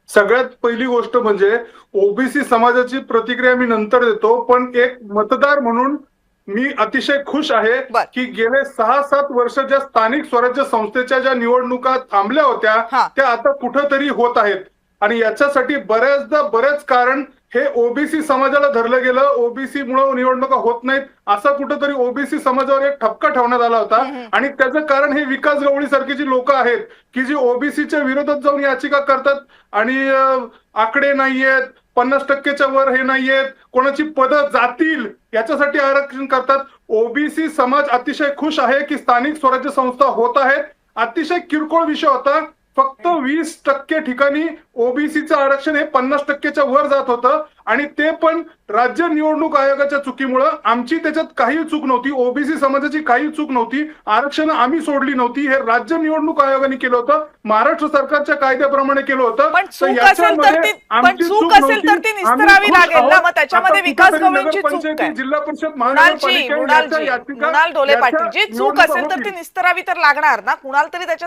सगळ्यात पहिली गोष्ट म्हणजे ओबीसी समाजाची प्रतिक्रिया मी नंतर देतो, पण एक मतदार म्हणून मी अतिशय खुश आहे बर की गेले 6-7 वर्ष ज्या स्थानिक स्वराज्य संस्थेच्या ज्या निवडणुका थांबल्या होत्या हा त्या आता कुठंतरी होत आहेत. आणि याच्यासाठी बऱ्याचदा बरेच कारण हे ओबीसी समाजाला धरलं गेलं, ओबीसी मुळे निवडणुका होत नाहीत असा कुठंतरी ओबीसी समाजावर एक ठपका ठेवण्यात आला होता. आणि त्याचं कारण हे विकास गवळी सारखी जी लोक आहेत की जी ओबीसीच्या विरोधात जाऊन याचिका करतात आणि आकडे नाहीयेत, 50%च्या वर हे नाहीयेत, कोणाची पदं जातील याच्यासाठी आरक्षण करतात. ओबीसी समाज अतिशय खुश आहे की स्थानिक स्वराज्य संस्था होत आहेत. अतिशय किरकोळ विषय होता, फक्त 20% ठिकाणी ओबीसीचं आरक्षण हे 50%च्या वर जात होतं आणि ते पण राज्य निवडणूक आयोगाच्या चुकीमुळे. आमची त्याच्यात काही चूक नव्हती, ओबीसी समाजाची काही चूक नव्हती, आरक्षण आम्ही सोडली नव्हती, हे राज्य निवडणूक आयोगाने केलं होतं, महाराष्ट्र सरकारच्या कायद्याप्रमाणे केलं होतं. पण चूक असेल तर ती निस्तरावी लागेल ना, मग त्याच्यामध्ये विकास गवळींची चूक काय? जिल्हा परिषद मृणाल ढोले पाटील, जी चूक असेल तर ती निस्तरावी तर लागणार ना, कुणाल तरी त्याच्या